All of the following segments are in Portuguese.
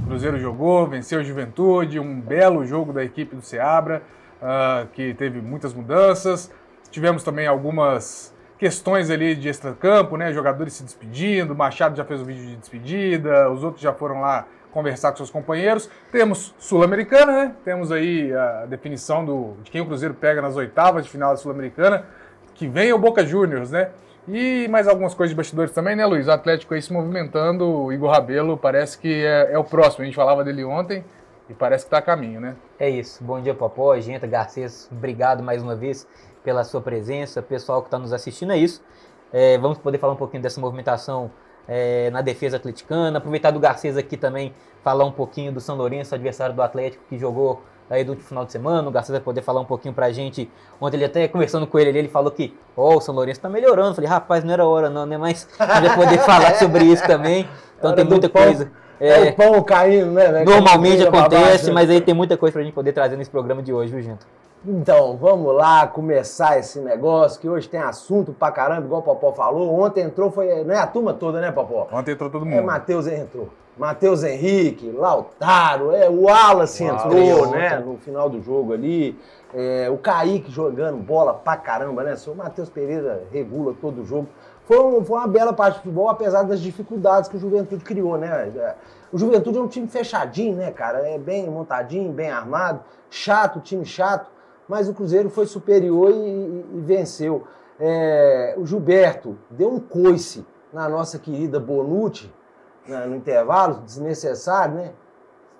O Cruzeiro jogou, venceu o Juventude, um belo jogo da equipe do Seabra, que teve muitas mudanças. Tivemos também algumas questões ali de extracampo, né? Jogadores se despedindo, o Machado já fez o vídeo de despedida, os outros já foram lá conversar com seus companheiros. Temos Sul-Americana, né? Temos aí a definição de quem o Cruzeiro pega nas oitavas de final da Sul-Americana, que vem o Boca Juniors, né? E mais algumas coisas de bastidores também, né, Luiz? O Atlético aí se movimentando, o Igor Rabelo parece que é o próximo. A gente falava dele ontem e parece que está a caminho, né? É isso. Bom dia, Popó, gente, Garcês. Obrigado mais uma vez pela sua presença. Pessoal que está nos assistindo, é isso. Vamos poder falar um pouquinho dessa movimentação na defesa atleticana. Aproveitar do Garcês aqui também, falar um pouquinho do São Lourenço, adversário do Atlético, que jogou aí do último final de semana. O Garcês vai poder falar um pouquinho pra gente. Ontem ele até conversando com ele falou que o São Lourenço tá melhorando. Eu falei, rapaz, não era hora não, né? Mas a gente vai poder falar sobre isso também. Então tem muita coisa. O pão caindo, né? Normalmente acontece, mas aí tem muita coisa pra gente poder trazer nesse programa de hoje, viu, gente? Então, vamos lá começar esse negócio, que hoje tem assunto pra caramba, igual o Popó falou. Ontem entrou, não é a turma toda, né, Popó? Ontem entrou todo mundo. Matheus entrou. Matheus Henrique, Lautaro, o Wallace entrou, né, no final do jogo ali. O Kaique jogando bola pra caramba, né? O Matheus Pereira regula todo o jogo. Foi uma bela parte de futebol, apesar das dificuldades que o Juventude criou, né? O Juventude é um time fechadinho, né, cara? É bem montadinho, bem armado, chato, time chato. Mas o Cruzeiro foi superior e venceu. O Gilberto deu um coice na nossa querida Bonucci, no intervalo, desnecessário, né?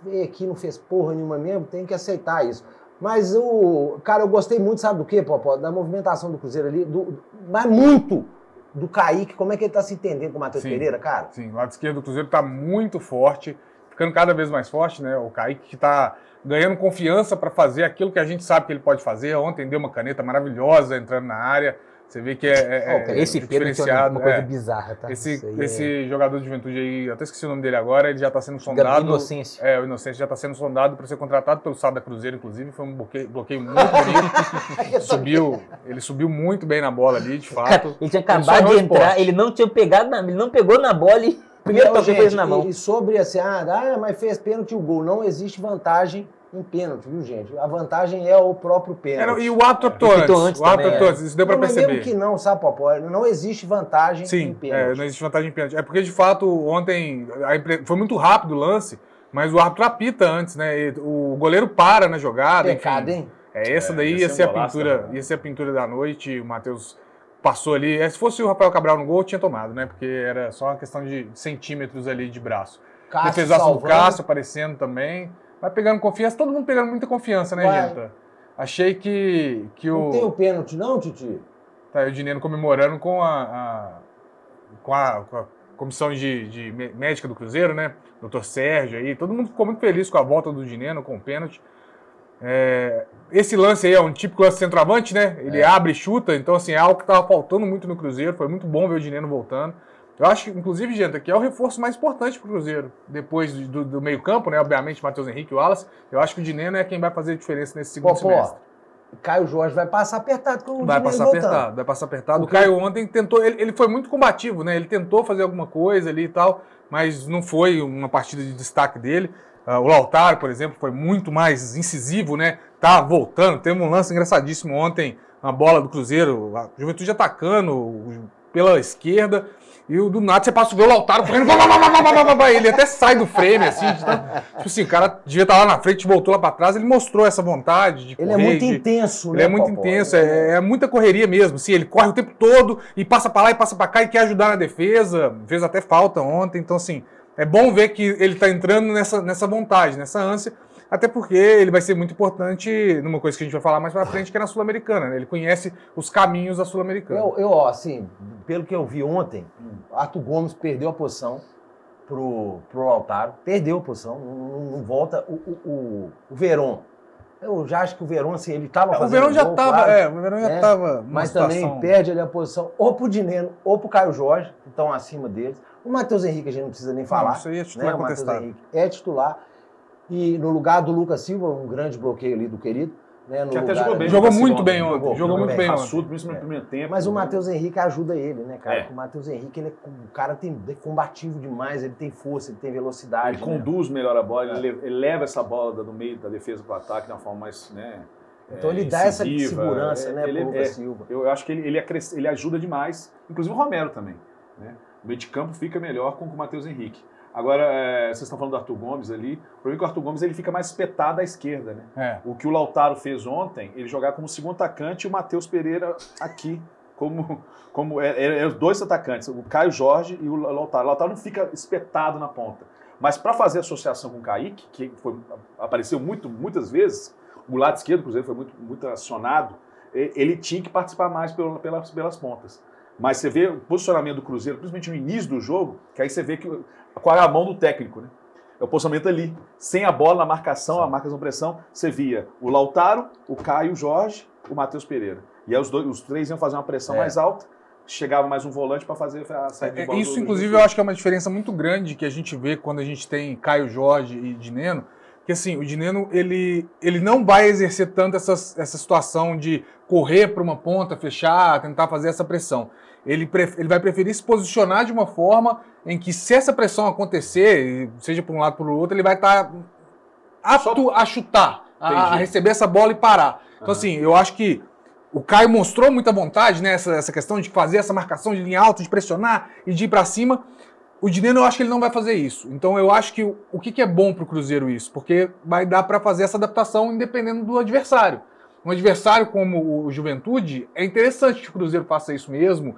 Veio aqui, não fez porra nenhuma mesmo, tem que aceitar isso. Mas, cara, eu gostei muito, sabe do quê, Popó? Da movimentação do Cruzeiro ali, mas muito do Kaique. Como é que ele tá se entendendo com o Matheus Pereira, cara? Sim, o lado esquerdo do Cruzeiro tá muito forte, ficando cada vez mais forte, né? O Kaique que tá ganhando confiança para fazer aquilo que a gente sabe que ele pode fazer. Ontem deu uma caneta maravilhosa entrando na área. Você vê que esse diferenciado. Uma coisa bizarra, tá? Esse jogador de Juventude aí, até esqueci o nome dele agora, ele já está sendo sondado. Inocêncio. O Inocêncio já está sendo sondado para ser contratado pelo Sada Cruzeiro, inclusive. Foi um bloqueio muito bonito. Ele subiu muito bem na bola ali, de fato. Cara, ele tinha acabado de entrar, ele não pegou na bola e primeiro toque fez na mão. E sobre assim, mas fez pênalti o gol. Não existe vantagem em pênalti, viu, gente? A vantagem é o próprio pênalti. E o árbitro optou antes. Isso deu pra perceber. Mesmo que não, sabe, Popó? Não existe vantagem em pênalti. Não existe vantagem em pênalti. É porque, de fato, ontem foi muito rápido o lance, mas o árbitro apita antes, né? O goleiro para na jogada. Pecado, enfim. hein? Essa daí ia ser a pintura da noite. O Matheus passou ali. Se fosse o Rafael Cabral no gol, tinha tomado, né? Porque era só uma questão de centímetros ali de braço. Defesaço do Cássio aparecendo também. Vai pegando confiança, todo mundo pegando muita confiança, né, gente? Achei que Não tem o pênalti não, Titi? Tá aí o Dineno comemorando com a comissão de médica do Cruzeiro, né? Doutor Sérgio aí, todo mundo ficou muito feliz com a volta do Dineno, com o pênalti. Esse lance aí é um típico lance centroavante, né? Ele abre e chuta, então assim, é algo que estava faltando muito no Cruzeiro, foi muito bom ver o Dineno voltando. Eu acho que, inclusive, gente, que é o reforço mais importante para o Cruzeiro. Depois do meio-campo, né? Obviamente, Matheus Henrique e o Wallace. Eu acho que o Dineno é quem vai fazer a diferença nesse segundo semestre. Caio Jorge vai passar apertado com o Dineno vai passar apertado. O Caio ontem tentou, ele foi muito combativo, né? Ele tentou fazer alguma coisa ali e tal, mas não foi uma partida de destaque dele. O Lautaro, por exemplo, foi muito mais incisivo, né? Tá voltando. Teve um lance engraçadíssimo ontem, uma bola do Cruzeiro, a Juventude atacando pela esquerda. E do nada você passa a ver o Lautaro correndo, ele até sai do frame, assim. Tipo assim, o cara devia estar lá na frente, voltou lá pra trás, ele mostrou essa vontade de correr. Ele é muito intenso, né? Ele é muito intenso, é muita correria mesmo. Assim, ele corre o tempo todo e passa pra lá e passa pra cá e quer ajudar na defesa. Fez até falta ontem, então assim, é bom ver que ele tá entrando nessa vontade, nessa ânsia. Até porque ele vai ser muito importante numa coisa que a gente vai falar mais pra frente, que é na Sul-Americana, né? Ele conhece os caminhos da Sul-Americana. Assim, pelo que eu vi ontem, Arthur Gomes perdeu a posição pro Lautaro, perdeu a posição, não volta. O Verón, eu já acho que o Verón, assim, ele tava fazendo o Verón já gol, tava, claro, o Verón já tava mas também perde ali a posição ou pro Dineno ou pro Caio Jorge, que estão acima deles. O Matheus Henrique a gente não precisa nem falar. Isso aí é titular, né? O Matheus Henrique é titular. E no lugar do Lucas Silva, um grande bloqueio ali do querido, Né, no Que até lugar jogou ali. bem. Jogou no muito segundo, bem ontem. Jogou muito bem ontem. Raçudo, principalmente no primeiro tempo. Mas o Matheus Henrique ajuda ele, né, cara? É. Porque o Matheus Henrique, o cara é combativo demais, ele tem força, ele tem velocidade. Ele conduz melhor a bola, ele leva essa bola do meio da defesa para o ataque de uma forma mais, né, Então ele dá essa segurança, né, pro Lucas Silva. Eu acho que ele ajuda demais, inclusive o Romero também. Né? O meio de campo fica melhor com o Matheus Henrique. Agora, vocês estão falando do Arthur Gomes ali. O problema é que o Arthur Gomes ele fica mais espetado à esquerda. Né? O que o Lautaro fez ontem, ele jogar como segundo atacante e o Matheus Pereira aqui, como os dois atacantes, o Caio Jorge e o Lautaro. O Lautaro não fica espetado na ponta. Mas para fazer associação com o Kaique, que apareceu muitas vezes, o lado esquerdo do Cruzeiro foi muito acionado, ele tinha que participar mais pelas pontas. Mas você vê o posicionamento do Cruzeiro, principalmente no início do jogo, que aí você vê qual é a mão do técnico, né? É o posicionamento ali. Sem a bola na marcação, a marcação pressão, você via o Lautaro, o Caio Jorge, o Matheus Pereira. E aí os três iam fazer uma pressão mais alta, chegava mais um volante para fazer a saída de bola. Isso, inclusive, eu acho que é uma diferença muito grande que a gente vê quando a gente tem Caio Jorge e Dineno, que assim, o Dineno, ele não vai exercer tanto essa situação de correr para uma ponta, fechar, tentar fazer essa pressão. Ele vai preferir se posicionar de uma forma em que, se essa pressão acontecer, seja por um lado ou por outro, ele vai estar apto a chutar, a receber essa bola e parar. Então, assim, eu acho que o Caio mostrou muita vontade, né, essa questão de fazer essa marcação de linha alta, de pressionar e de ir para cima. O Dineno, eu acho que ele não vai fazer isso. Então, eu acho que o que é bom para o Cruzeiro isso? Porque vai dar para fazer essa adaptação independendo do adversário. Um adversário como o Juventude, é interessante que o Cruzeiro faça isso mesmo,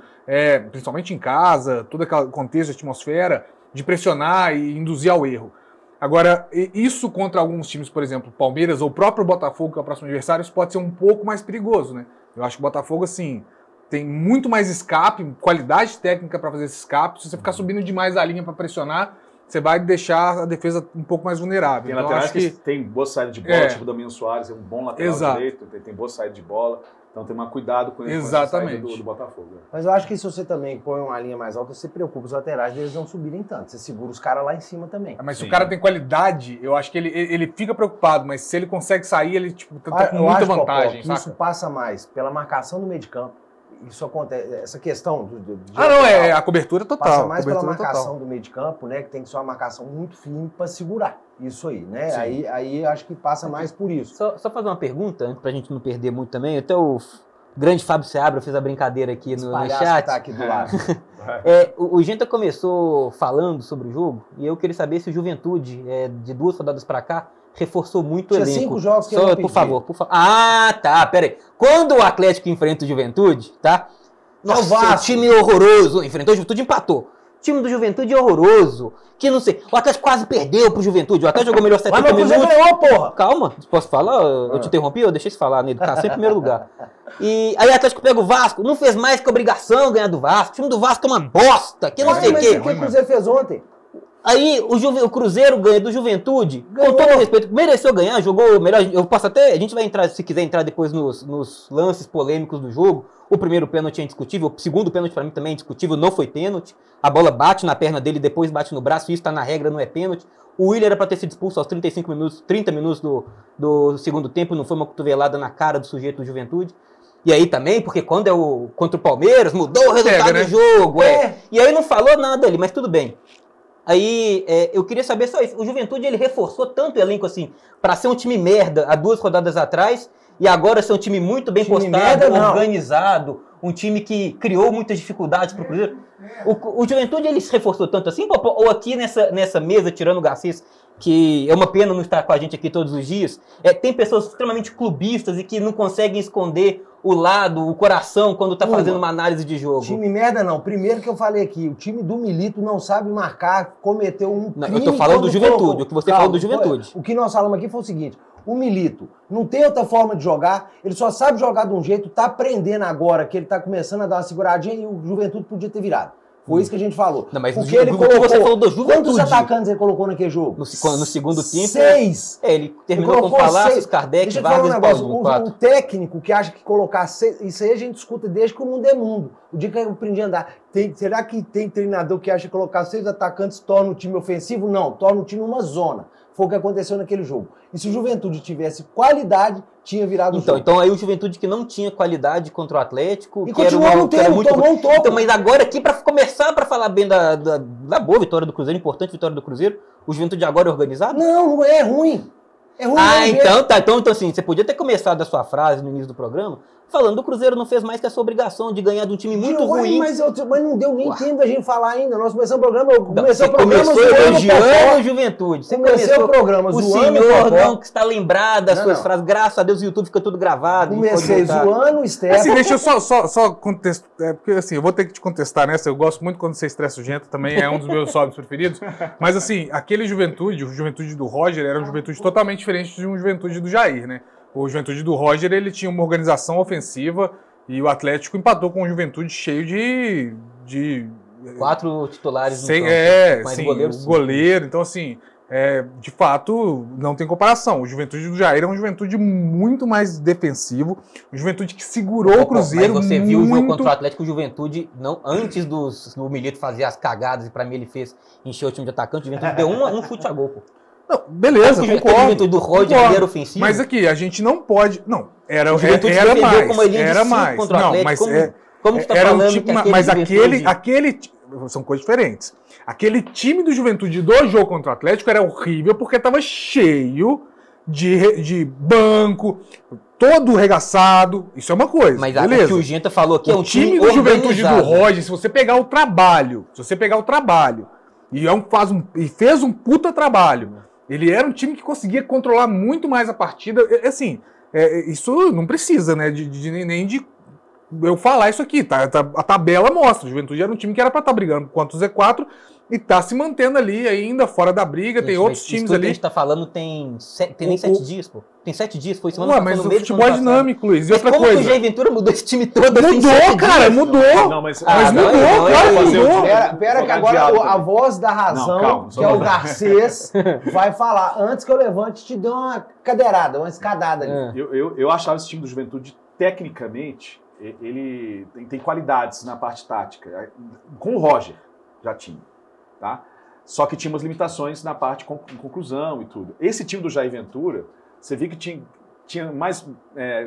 principalmente em casa, todo aquele contexto, atmosfera, de pressionar e induzir ao erro. Agora, isso contra alguns times, por exemplo, Palmeiras ou o próprio Botafogo, que é o próximo adversário, isso pode ser um pouco mais perigoso, né? Eu acho que o Botafogo, assim, tem muito mais escape, qualidade técnica para fazer esse escape. Se você ficar subindo demais a linha para pressionar, você vai deixar a defesa um pouco mais vulnerável. Tem então, laterais acho que tem boa saída de bola, tipo o Damiano Soares, é um bom lateral direito, tem boa saída de bola. Então tem que cuidado com essa saída do Botafogo. Mas eu acho que se você também põe uma linha mais alta, você preocupa os laterais deles não subirem tanto. Você segura os caras lá em cima também. Mas se o cara tem qualidade, eu acho que ele fica preocupado, mas se ele consegue sair, ele tá com muita vantagem. Que isso passa mais pela marcação do meio de campo. Isso acontece, essa questão a cobertura total. Passa mais pela marcação do meio de campo, né? Que tem que ser uma marcação muito firme para segurar isso aí, né? Aí acho que passa mais por isso. Só fazer uma pergunta, pra gente não perder muito também. Até o grande Fábio Seabra fez a brincadeira aqui no chat. Tá aqui do lado. O Genta começou falando sobre o jogo e eu queria saber se o Juventude, de 2 rodadas pra cá, reforçou muito o elenco. 5 jogos que só, por favor. Ah, tá, pera aí. Quando o Atlético enfrenta o Juventude, tá? Nossa, time horroroso. Enfrentou o Juventude e empatou. O time do Juventude é horroroso. Que não sei. O Atlético quase perdeu pro Juventude. O Atlético jogou melhor 70 minutos. Mas ganhou, porra. Calma, posso falar? Eu te interrompi? Eu deixei você falar, né? Educação em primeiro lugar. E aí o Atlético pega o Vasco. Não fez mais que obrigação ganhar do Vasco. O time do Vasco é uma bosta. Que não sei o quê. Mas o que o Cruzeiro fez ontem? Aí o Cruzeiro ganha do Juventude, com todo respeito, mereceu ganhar, jogou melhor. Eu posso até, a gente vai entrar, se quiser entrar depois nos lances polêmicos do jogo. O primeiro pênalti é indiscutível, o segundo pênalti para mim também é indiscutível, não foi pênalti. A bola bate na perna dele, depois bate no braço, isso está na regra, não é pênalti. O Willian era para ter sido expulso aos 30 minutos do segundo tempo, não foi uma cotovelada na cara do sujeito do Juventude. E aí também, porque quando é contra o Palmeiras, mudou o resultado do jogo. E aí não falou nada ali, mas tudo bem. Aí, eu queria saber só isso. O Juventude, ele reforçou tanto o elenco assim, para ser um time merda há 2 rodadas atrás, e agora ser um time muito bem postado, organizado, um time que criou muitas dificuldades para o Cruzeiro. O Juventude, ele se reforçou tanto assim, ou aqui nessa mesa, tirando o Garcês, que é uma pena não estar com a gente aqui todos os dias, tem pessoas extremamente clubistas e que não conseguem esconder o lado, o coração, quando tá fazendo uma análise de jogo. Time merda não. Primeiro que eu falei aqui, o time do Milito não sabe marcar, cometeu um crime. Eu tô falando do Juventude, o que você falou do Juventude. O que nós falamos aqui foi o seguinte, o Milito não tem outra forma de jogar, ele só sabe jogar de um jeito, tá aprendendo agora, que ele tá começando a dar uma seguradinha e o Juventude podia ter virado. Foi isso que a gente falou. Não, mas porque ele colocou, você falou do Juventude. Quantos atacantes ele colocou naquele jogo? No segundo tempo. 6. Ele terminou com Palácios, Kardec, Vargas e Paulo. O técnico que acha que colocar 6, isso aí a gente escuta desde que o mundo é mundo. O dia que eu aprendi a andar. Será que tem treinador que acha que colocar 6 atacantes torna o time ofensivo? Não, torna o time uma zona. Foi o que aconteceu naquele jogo. E se o Juventude tivesse qualidade, tinha virado o jogo. Então aí o Juventude que não tinha qualidade contra o Atlético, E que era continuou não tendo, muito tomou um topo. Então, mas agora aqui, para começar para falar bem da boa vitória do Cruzeiro, importante vitória do Cruzeiro, o Juventude agora é organizado? Não é ruim. É ruim. Então tá. Então assim, você podia ter começado a sua frase no início do programa falando que o Cruzeiro não fez mais que a sua obrigação de ganhar de um time muito ruim. Mas não deu nem tempo da gente falar ainda. Nós começamos o programa, Você começou elogiando o Juventude. Você começou o programa o zoando senhor não que está lembrado das suas frases. Graças a Deus o YouTube fica tudo gravado. Comecei zoando o Stefano. Assim, deixa eu só contestar, porque assim, eu vou ter que te contestar nessa, eu gosto muito quando você estressa o Gento, também é um dos meus sólidos preferidos, mas assim, aquele Juventude, o Juventude do Roger, era um Juventude totalmente diferente de um Juventude do Jair, né? O Juventude do Roger, ele tinha uma organização ofensiva e o Atlético empatou com o Juventude cheio de 4 titulares no campo. Sim, o goleiro. Então, assim, de fato, não tem comparação. O Juventude do Jair é um Juventude muito mais defensivo, um Juventude que segurou o Cruzeiro muito. Mas você viu o jogo contra o Atlético, o Juventude, não, antes do Milito fazer as cagadas, e pra mim ele fez encher o time de atacante, o Juventude deu um chute a gol, pô. Não, beleza, concordo. O Juventude do Roger era ofensivo. Mas aqui, a gente não pode... Não, era mais. Era mais. Não, mas como que tá era falando um tipo, que mas aquele... São coisas diferentes. Aquele time do Juventude do jogo contra o Atlético era horrível porque estava cheio de banco, todo regaçado. Isso é uma coisa, mas beleza. O que o Genta falou aqui é um time do Juventude do Roger, se você pegar o trabalho, e fez um puta trabalho, ele era um time que conseguia controlar muito mais a partida. Assim, isso não precisa, né, nem de eu falar isso aqui, tá? A tabela mostra. O Juventude era um time que era pra estar brigando contra o Z4 e tá se mantendo ali ainda, fora da briga. Tem outros times ali. Que a gente tá falando tem nem 7 dias, pô. Tem 7 dias, foi semana passada. Mas o futebol é dinâmico, Luiz. E outra coisa. Como que o Jair Ventura mudou esse time todo? Mudou, cara, mudou. Não, mas mudou. Pera que agora a voz da razão, que é o Garcês, vai falar. Antes que eu levante, te dou uma cadeirada, uma escadada ali. Eu achava esse time do Juventude, tecnicamente, ele tem qualidades na parte tática. Com o Roger, já tinha. Tá? Só que tinha umas limitações na parte de conclusão e tudo. Esse time do Jair Ventura, você viu que tinha mais,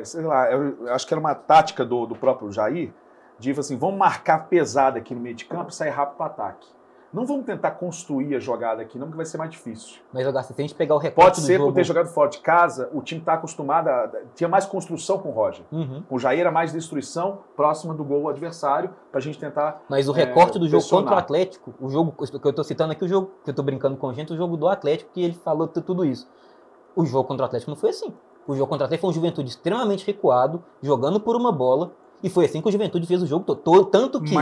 sei lá, eu acho que era uma tática do próprio Jair, de assim, vamos marcar pesado aqui no meio de campo e sair rápido para o ataque. Não vamos tentar construir a jogada aqui, não, porque vai ser mais difícil. Mas, se a gente pegar o recorte pode ser por ter jogado fora de casa, o time está acostumado tinha mais construção com o Roger. Com o Jair era mais destruição próxima do gol adversário, para a gente tentar. Mas o recorte do jogo contra o Atlético, o jogo que eu estou citando aqui, o jogo que eu estou brincando com a gente, o jogo do Atlético, que ele falou tudo isso. O jogo contra o Atlético não foi assim. O jogo contra o Atlético foi um Juventude extremamente recuado, jogando por uma bola. E foi assim que o Juventude fez o jogo todo, tanto que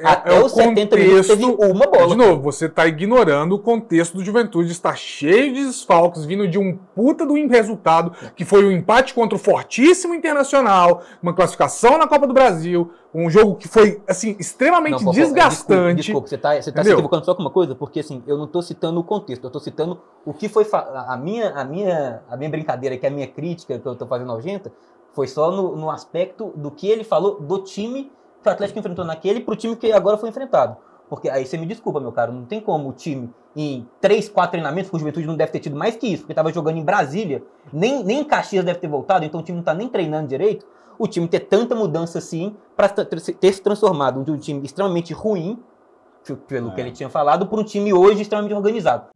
até os 70 minutos teve uma bola. De novo, você está ignorando o contexto do Juventude, está cheio de desfalques, vindo de um puta do resultado, que foi um empate contra o fortíssimo Internacional, uma classificação na Copa do Brasil, um jogo que foi, assim, extremamente desgastante. Desculpa, você tá se equivocando só com uma coisa, porque, assim, eu não estou citando o contexto, eu estou citando o que foi a minha brincadeira, que é a minha crítica que eu estou fazendo ao Genta, foi só no aspecto do que ele falou do time que o Atlético enfrentou naquele pro time que agora foi enfrentado. Porque aí você me desculpa, meu caro, não tem como o time em 3, 4 treinamentos, com o Juventude não deve ter tido mais que isso, porque estava jogando em Brasília, nem em Caxias deve ter voltado, então o time não está nem treinando direito, o time ter tanta mudança assim, para ter se transformado de um time extremamente ruim, pelo que ele tinha falado, para um time hoje extremamente organizado.